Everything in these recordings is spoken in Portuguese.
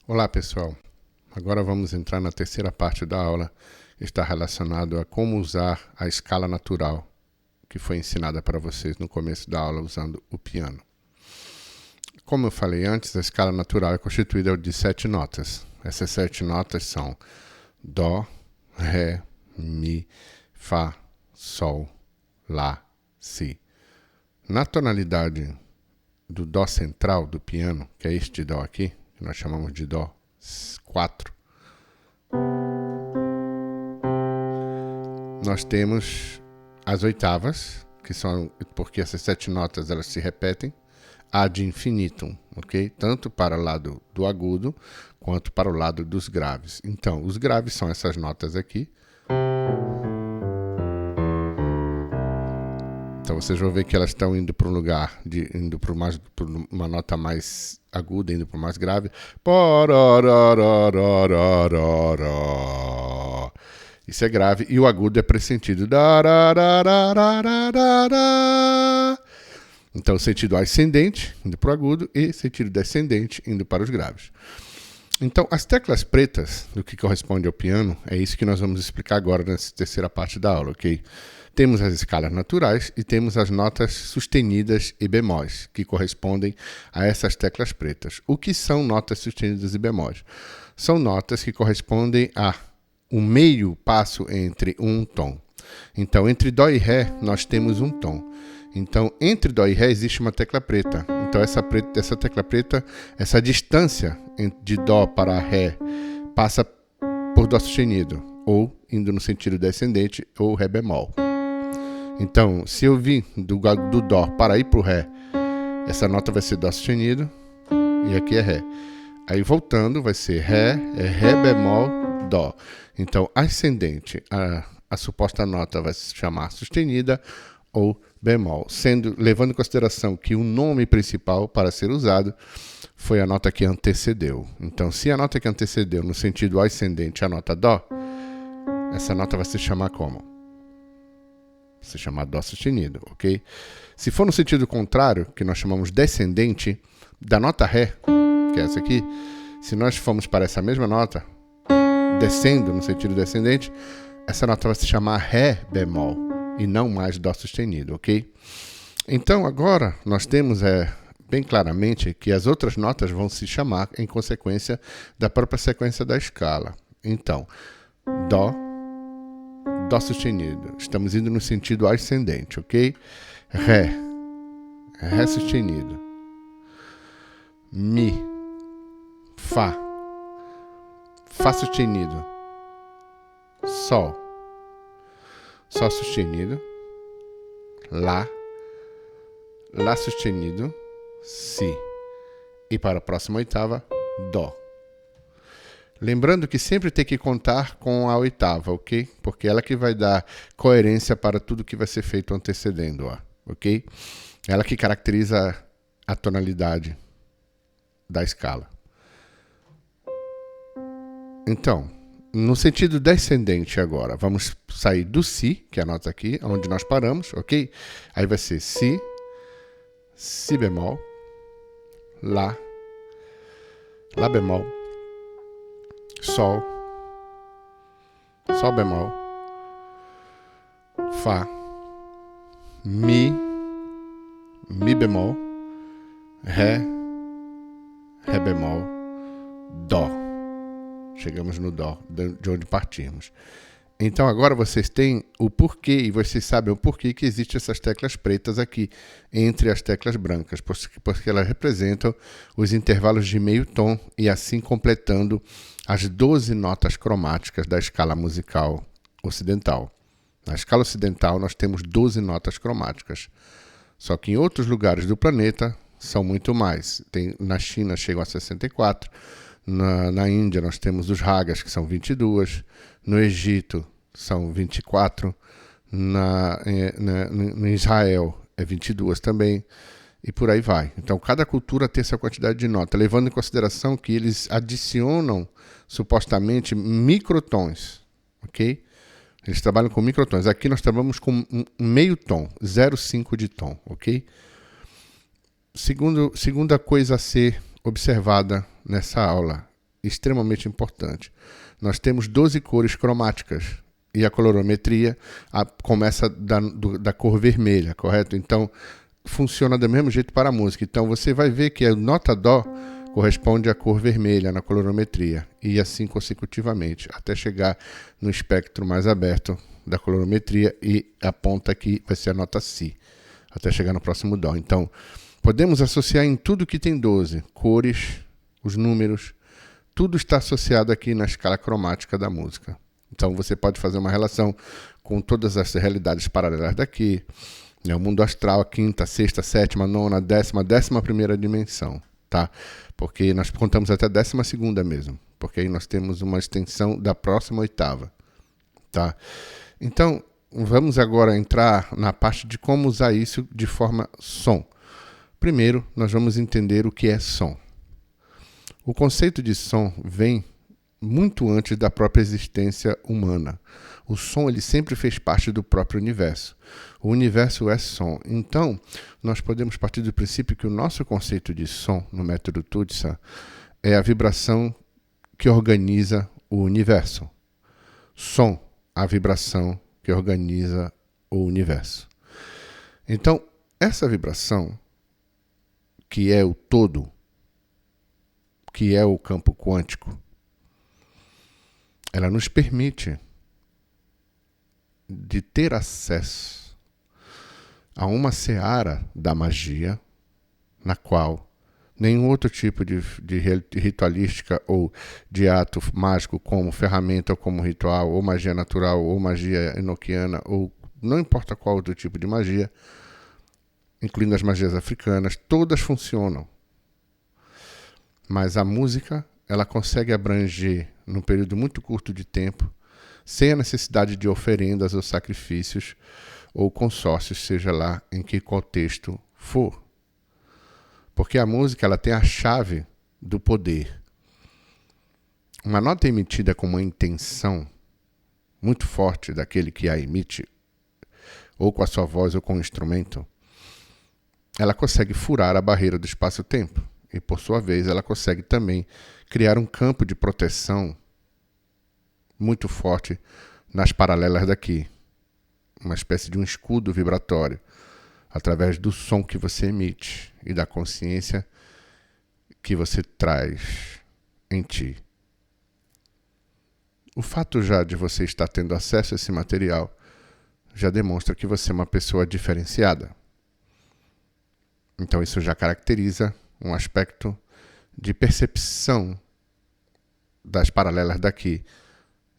Olá pessoal, agora vamos entrar na terceira parte da aula, que está relacionado a como usar a escala natural, que foi ensinada para vocês no começo da aula usando o piano. Como eu falei antes, a escala natural é constituída de 7 notas. Essas 7 notas são Dó, Ré, Mi, Fá, Sol, Lá, Si. Na tonalidade do Dó central do piano, que é este Dó aqui, que nós chamamos de Dó 4, nós temos as oitavas, que são porque essas 7 notas elas se repetem, ad infinitum, ok? Tanto para o lado do agudo quanto para o lado dos graves. Então, os graves são essas notas aqui. Então vocês vão ver que elas estão indo para um lugar, indo para uma nota mais aguda, indo para o mais grave. Isso é grave. E o agudo é pressentido. Então sentido ascendente, indo para o agudo, e sentido descendente, indo para os graves. Então, as teclas pretas, do que corresponde ao piano, é isso que nós vamos explicar agora nessa terceira parte da aula, ok? Temos as escalas naturais e temos as notas sustenidas e bemóis, que correspondem a essas teclas pretas. O que são notas sustenidas e bemóis? São notas que correspondem a um meio passo entre um tom. Então, entre Dó e Ré, nós temos um tom. Então, entre Dó e Ré existe uma tecla preta. Então, essa tecla preta, essa distância de Dó para Ré passa por Dó sustenido, ou indo no sentido descendente, ou Ré bemol. Então, se eu vir do Dó para ir para o Ré, essa nota vai ser Dó sustenido, e aqui é Ré. Aí, voltando, vai ser Ré, é Ré bemol, Dó. Então, ascendente, a suposta nota vai se chamar sustenida, ou bemol, levando em consideração que o nome principal para ser usado foi a nota que antecedeu. Então, se a nota que antecedeu no sentido ascendente é a nota Dó, essa nota vai se chamar como? Se chamar Dó sustenido, ok? Se for no sentido contrário, que nós chamamos descendente, da nota Ré, que é essa aqui, se nós formos para essa mesma nota, descendo no sentido descendente, essa nota vai se chamar Ré bemol, e não mais Dó sustenido, ok? Então, agora, nós temos bem claramente que as outras notas vão se chamar em consequência da própria sequência da escala. Então, Dó, Dó sustenido. Estamos indo no sentido ascendente, ok? Ré, Ré sustenido. Mi, Fá, Fá sustenido. Sol, Sol sustenido, Lá, Lá sustenido, Si. E para a próxima oitava, Dó. Lembrando que sempre tem que contar com a oitava, ok? Porque ela que vai dar coerência para tudo que vai ser feito antecedendo-a, ok? Ela que caracteriza a tonalidade da escala. Então, no sentido descendente agora, vamos sair do Si, que é a nota aqui, onde nós paramos, ok? Aí vai ser Si, Si bemol, Lá, Lá bemol, Sol, Sol bemol, Fá, Mi, Mi bemol, Ré, Ré bemol, Dó. Chegamos no Dó, de onde partimos. Então agora vocês têm o porquê, e vocês sabem o porquê que existem essas teclas pretas aqui, entre as teclas brancas, porque elas representam os intervalos de meio tom, e assim completando as 12 notas cromáticas da escala musical ocidental. Na escala ocidental nós temos 12 notas cromáticas, só que em outros lugares do planeta são muito mais. Na China chegam a 64, na Índia nós temos os ragas, que são 22, no Egito são 24, no Israel é 22 também, e por aí vai. Então cada cultura tem essa quantidade de nota, levando em consideração que eles adicionam supostamente microtons, ok? Eles trabalham com microtons. Aqui nós trabalhamos com um meio tom, 0,5 de tom, ok? Segunda coisa a ser observada nessa aula extremamente importante. Nós temos 12 cores cromáticas e a colorimetria começa da cor vermelha, correto? Então, funciona do mesmo jeito para a música. Então, você vai ver que a nota Dó corresponde à cor vermelha na colorimetria e assim consecutivamente, até chegar no espectro mais aberto da colorimetria e a ponta aqui vai ser a nota Si, até chegar no próximo Dó. Então, podemos associar em tudo que tem 12, cores, os números, tudo está associado aqui na escala cromática da música. Então você pode fazer uma relação com todas as realidades paralelas daqui, né? O mundo astral, a quinta, sexta, sétima, nona, décima primeira dimensão, tá? Porque nós contamos até a 12ª mesmo, porque aí nós temos uma extensão da próxima oitava, tá? Então, vamos agora entrar na parte de como usar isso de forma som. Primeiro, nós vamos entender o que é som. O conceito de som vem muito antes da própria existência humana. O som ele sempre fez parte do próprio universo. O universo é som. Então, nós podemos partir do princípio que o nosso conceito de som, no método Tutsa, é a vibração que organiza o universo. Som, a vibração que organiza o universo. Então, essa vibração, que é o todo, que é o campo quântico, ela nos permite de ter acesso a uma seara da magia, na qual nenhum outro tipo de ritualística ou de ato mágico, como ferramenta ou como ritual, ou magia natural, ou magia enoquiana, ou não importa qual outro tipo de magia, incluindo as magias africanas, todas funcionam. Mas a música, ela consegue abranger, num período muito curto de tempo, sem a necessidade de oferendas ou sacrifícios ou consórcios, seja lá em que contexto for. Porque a música ela tem a chave do poder. Uma nota emitida com uma intenção muito forte daquele que a emite, ou com a sua voz ou com o instrumento, ela consegue furar a barreira do espaço-tempo. E, por sua vez, ela consegue também criar um campo de proteção muito forte nas paralelas daqui. Uma espécie de um escudo vibratório, através do som que você emite e da consciência que você traz em ti. O fato já de você estar tendo acesso a esse material já demonstra que você é uma pessoa diferenciada. Então isso já caracteriza um aspecto de percepção das paralelas daqui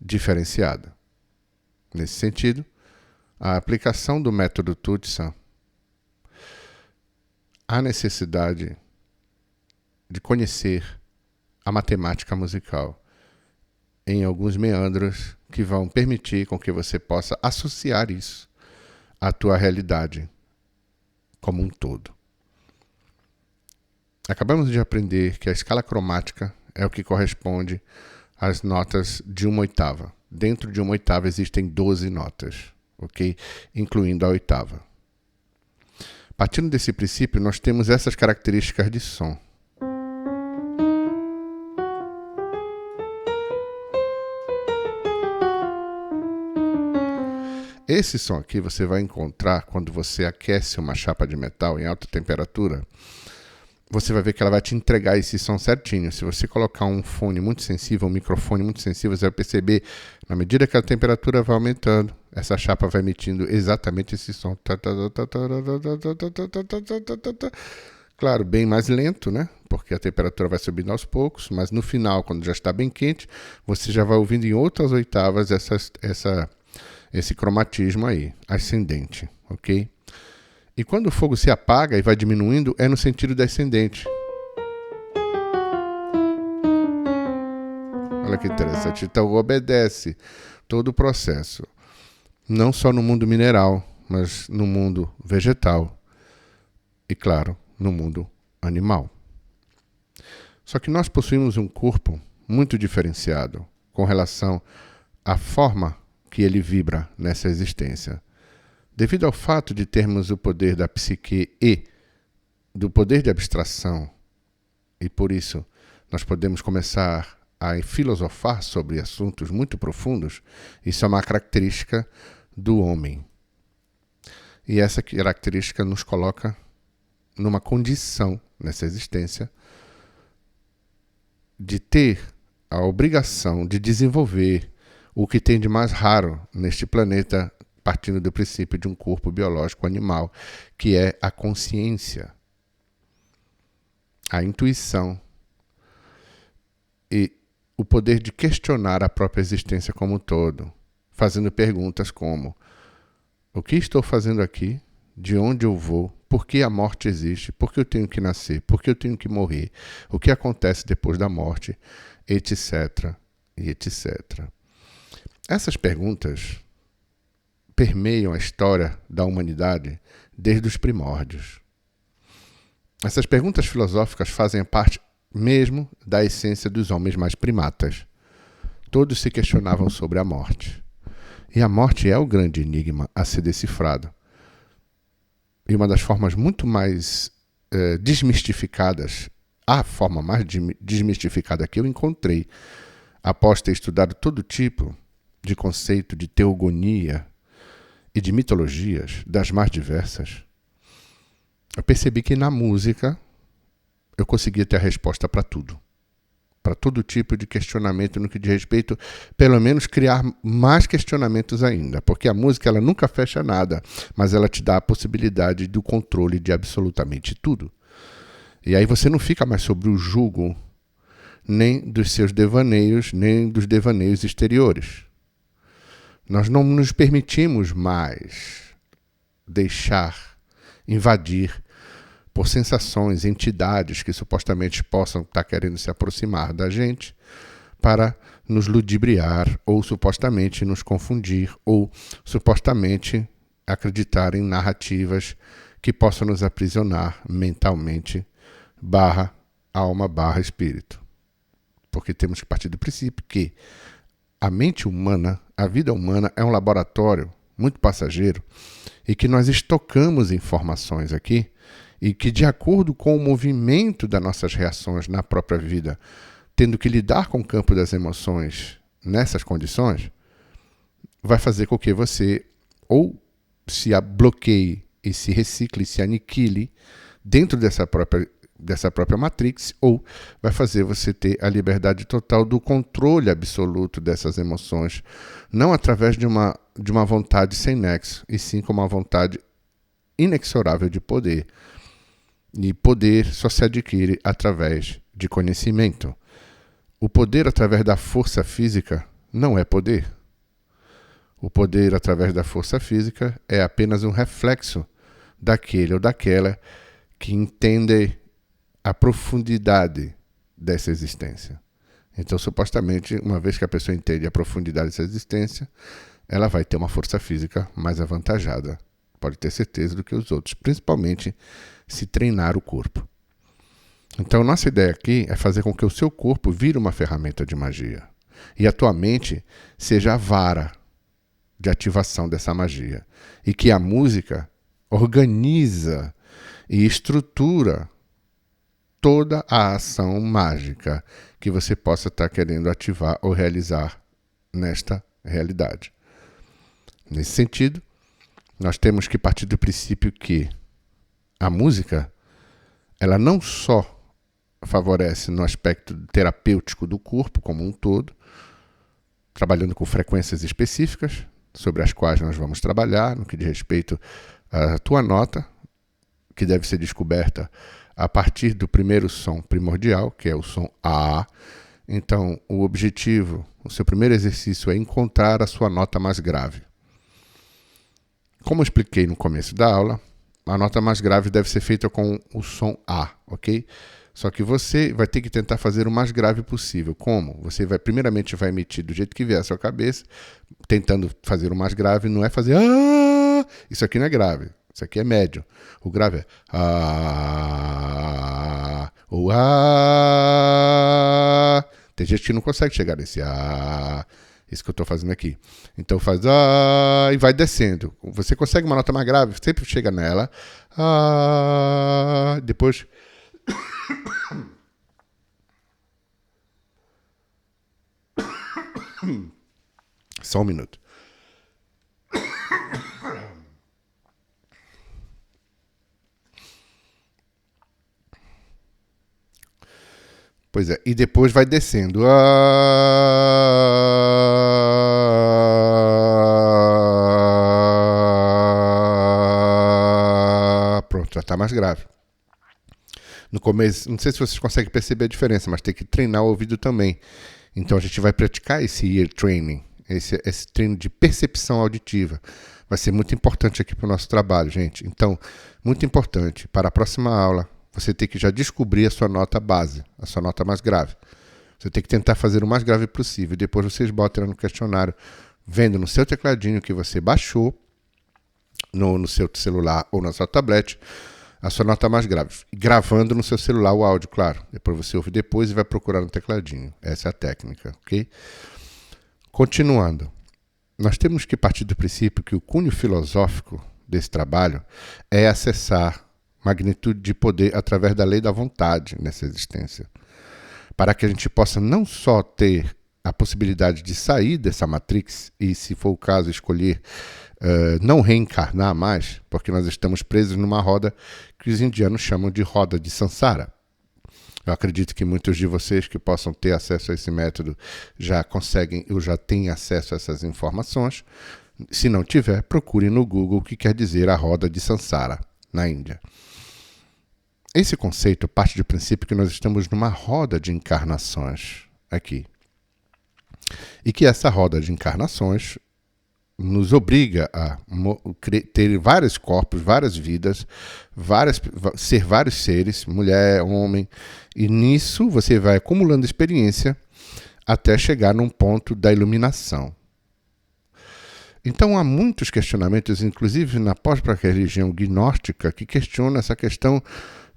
diferenciada. Nesse sentido, a aplicação do método Tutsa, há necessidade de conhecer a matemática musical em alguns meandros que vão permitir com que você possa associar isso à tua realidade como um todo. Acabamos de aprender que a escala cromática é o que corresponde às notas de uma oitava. Dentro de uma oitava existem 12 notas, ok? Incluindo a oitava. Partindo desse princípio, nós temos essas características de som. Esse som aqui você vai encontrar quando você aquece uma chapa de metal em alta temperatura. Você vai ver que ela vai te entregar esse som certinho. Se você colocar um fone muito sensível, um microfone muito sensível, você vai perceber, na medida que a temperatura vai aumentando, essa chapa vai emitindo exatamente esse som. Claro, bem mais lento, né? Porque a temperatura vai subindo aos poucos, mas no final, quando já está bem quente, você já vai ouvindo em outras oitavas esse cromatismo aí, ascendente, ok? E quando o fogo se apaga e vai diminuindo, é no sentido descendente. Olha que interessante. Então, obedece todo o processo. Não só no mundo mineral, mas no mundo vegetal. E, claro, no mundo animal. Só que nós possuímos um corpo muito diferenciado com relação à forma que ele vibra nessa existência. Devido ao fato de termos o poder da psique e do poder de abstração, e por isso nós podemos começar a filosofar sobre assuntos muito profundos, isso é uma característica do homem. E essa característica nos coloca numa condição nessa existência de ter a obrigação de desenvolver o que tem de mais raro neste planeta, partindo do princípio de um corpo biológico animal, que é a consciência, a intuição e o poder de questionar a própria existência como um todo, fazendo perguntas como: o que estou fazendo aqui? De onde eu vou? Por que a morte existe? Por que eu tenho que nascer? Por que eu tenho que morrer? O que acontece depois da morte? Etc. e etc. Essas perguntas permeiam a história da humanidade desde os primórdios. Essas perguntas filosóficas fazem parte mesmo da essência dos homens mais primatas. Todos se questionavam sobre a morte. E a morte é o grande enigma a ser decifrado. E uma das formas muito mais desmistificadas, a forma mais desmistificada que eu encontrei, após ter estudado todo tipo de conceito de teogonia e de mitologias das mais diversas, eu percebi que na música eu conseguia ter a resposta para tudo. Para todo tipo de questionamento no que diz respeito, pelo menos criar mais questionamentos ainda. Porque a música ela nunca fecha nada, mas ela te dá a possibilidade do controle de absolutamente tudo. E aí você não fica mais sob o jugo nem dos seus devaneios, nem dos devaneios exteriores. Nós não nos permitimos mais deixar invadir por sensações, entidades que supostamente possam estar querendo se aproximar da gente para nos ludibriar ou supostamente nos confundir ou supostamente acreditar em narrativas que possam nos aprisionar mentalmente /alma /espírito. Porque temos que partir do princípio que a mente humana, a vida humana é um laboratório muito passageiro e que nós estocamos informações aqui e que, de acordo com o movimento das nossas reações na própria vida, tendo que lidar com o campo das emoções nessas condições, vai fazer com que você ou se bloqueie e se recicle, se aniquile dentro dessa própria matrix, ou vai fazer você ter a liberdade total do controle absoluto dessas emoções, não através de uma vontade sem nexo, e sim com uma vontade inexorável de poder. E poder só se adquire através de conhecimento. O poder através da força física não é poder. O poder através da força física é apenas um reflexo daquele ou daquela que entende a profundidade dessa existência. Então, supostamente, uma vez que a pessoa entende a profundidade dessa existência, ela vai ter uma força física mais avantajada, pode ter certeza, do que os outros, principalmente se treinar o corpo. Então, nossa ideia aqui é fazer com que o seu corpo vire uma ferramenta de magia e a tua mente seja a vara de ativação dessa magia, e que a música organiza e estrutura toda a ação mágica que você possa estar querendo ativar ou realizar nesta realidade. Nesse sentido, nós temos que partir do princípio que a música, ela não só favorece no aspecto terapêutico do corpo como um todo, trabalhando com frequências específicas, sobre as quais nós vamos trabalhar, no que diz respeito à tua nota, que deve ser descoberta a partir do primeiro som primordial, que é o som A. Então, o objetivo, o seu primeiro exercício é encontrar a sua nota mais grave. Como eu expliquei no começo da aula, a nota mais grave deve ser feita com o som A, ok? Só que você vai ter que tentar fazer o mais grave possível. Como? Você primeiramente vai emitir do jeito que vier a sua cabeça, tentando fazer o mais grave, não é fazer ah! Isso aqui não é grave, isso aqui é médio. O grave é ah! Ou ah! Tem gente que não consegue chegar nesse ah! Isso que eu estou fazendo aqui. Então faz ah, e vai descendo. Você consegue uma nota mais grave, sempre chega nela. Ah, depois Só um minuto. Pois é, e depois vai descendo. Pronto, já está mais grave. No começo, não sei se vocês conseguem perceber a diferença, mas tem que treinar o ouvido também. Então a gente vai praticar esse ear training, esse treino de percepção auditiva. Vai ser muito importante aqui para o nosso trabalho, gente. Então, muito importante, para a próxima aula, você tem que já descobrir a sua nota base, a sua nota mais grave. Você tem que tentar fazer o mais grave possível. Depois vocês botam no questionário, vendo no seu tecladinho que você baixou, no seu celular ou na sua tablet, a sua nota mais grave. Gravando no seu celular o áudio, claro. Depois você ouve depois e vai procurar no tecladinho. Essa é a técnica, ok? Continuando. Nós temos que partir do princípio que o cunho filosófico desse trabalho é acessar magnitude de poder através da lei da vontade nessa existência. Para que a gente possa não só ter a possibilidade de sair dessa matrix e, se for o caso, escolher não reencarnar mais, porque nós estamos presos numa roda que os indianos chamam de roda de Sansara. Eu acredito que muitos de vocês que possam ter acesso a esse método já conseguem ou já têm acesso a essas informações. Se não tiver, procure no Google o que quer dizer a roda de Sansara, na Índia. Esse conceito parte do princípio que nós estamos numa roda de encarnações aqui. E que essa roda de encarnações nos obriga a ter vários corpos, várias vidas, ser vários seres, mulher, homem, e nisso você vai acumulando experiência até chegar num ponto da iluminação. Então há muitos questionamentos, inclusive na própria religião gnóstica, que questionam essa questão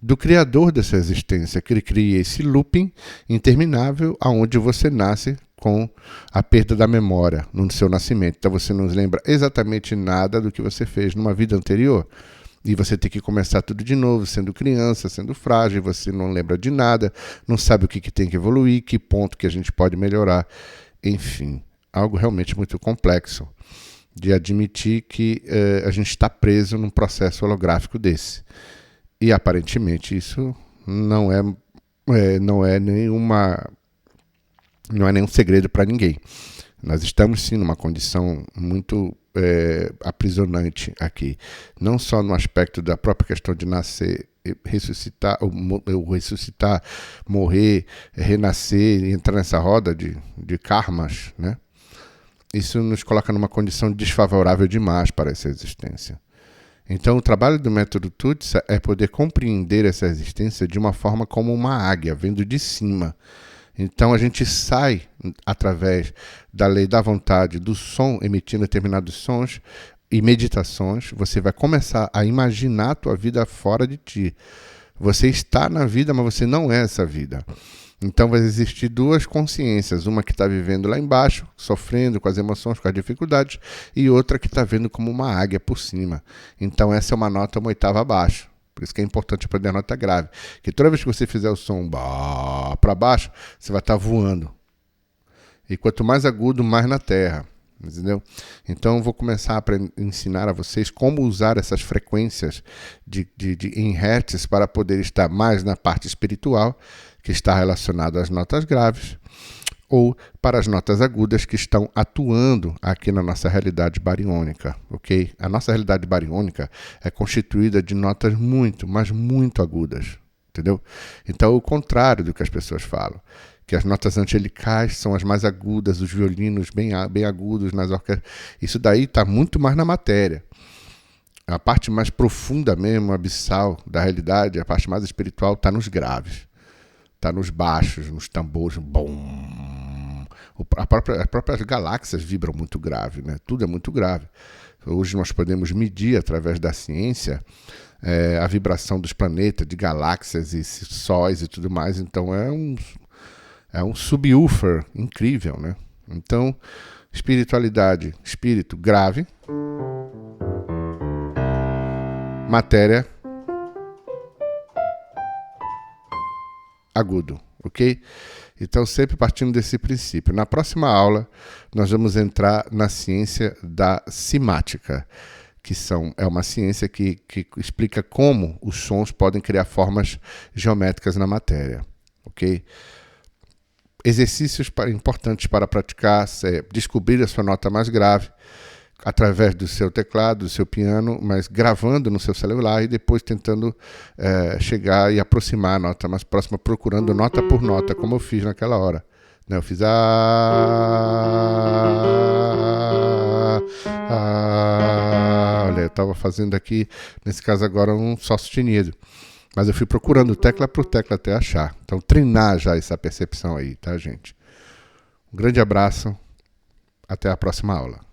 do criador dessa existência, que ele cria esse looping interminável aonde você nasce com a perda da memória no seu nascimento. Então você não lembra exatamente nada do que você fez numa vida anterior. E você tem que começar tudo de novo, sendo criança, sendo frágil, você não lembra de nada, não sabe o que tem que evoluir, que ponto que a gente pode melhorar. Enfim, algo realmente muito complexo de admitir que a gente está preso num processo holográfico desse. E aparentemente isso não é nenhum segredo para ninguém. Nós estamos sim numa condição muito aprisionante aqui. Não só no aspecto da própria questão de nascer, ressuscitar, morrer, renascer e entrar nessa roda de karmas, né? Isso nos coloca numa condição desfavorável demais para essa existência. Então, o trabalho do método Tutsa é poder compreender essa existência de uma forma como uma águia, vendo de cima. Então, a gente sai, através da lei da vontade, do som, emitindo determinados sons e meditações, você vai começar a imaginar a tua vida fora de ti. Você está na vida, mas você não é essa vida. Então vai existir duas consciências, uma que está vivendo lá embaixo, sofrendo com as emoções, com as dificuldades, e outra que está vendo como uma águia por cima. Então essa é uma nota, uma oitava abaixo. Por isso que é importante aprender a nota grave. Que toda vez que você fizer o som para baixo, você vai estar voando. E quanto mais agudo, mais na terra. Entendeu? Então eu vou começar a ensinar a vocês como usar essas frequências em hertz para poder estar mais na parte espiritual, que está relacionada às notas graves, ou para as notas agudas que estão atuando aqui na nossa realidade bariônica, ok? A nossa realidade bariônica é constituída de notas muito, mas muito agudas, entendeu? Então é o contrário do que as pessoas falam, que as notas angelicais são as mais agudas, os violinos bem agudos nas orquestras. Isso daí está muito mais na matéria. A parte mais profunda mesmo, abissal da realidade, a parte mais espiritual está nos graves. Está nos baixos, nos tambores, bom. As próprias galáxias vibram muito grave, né? Tudo é muito grave. Hoje nós podemos medir, através da ciência, a vibração dos planetas, de galáxias e sóis e tudo mais. Então é um subwoofer incrível, né? Então, espiritualidade, espírito grave, matéria agudo. ok? Então, sempre partindo desse princípio. Na próxima aula, nós vamos entrar na ciência da simática, que é uma ciência que explica como os sons podem criar formas geométricas na matéria, ok? Exercícios importantes para praticar, descobrir a sua nota mais grave, através do seu teclado, do seu piano, mas gravando no seu celular e depois tentando chegar e aproximar a nota mais próxima, procurando nota por nota, como eu fiz naquela hora. Né? Eu fiz olha, eu estava fazendo aqui, nesse caso agora, um Sol sustenido. Mas eu fui procurando tecla por tecla até achar. Então, treinar já essa percepção aí, tá, gente? Um grande abraço. Até a próxima aula.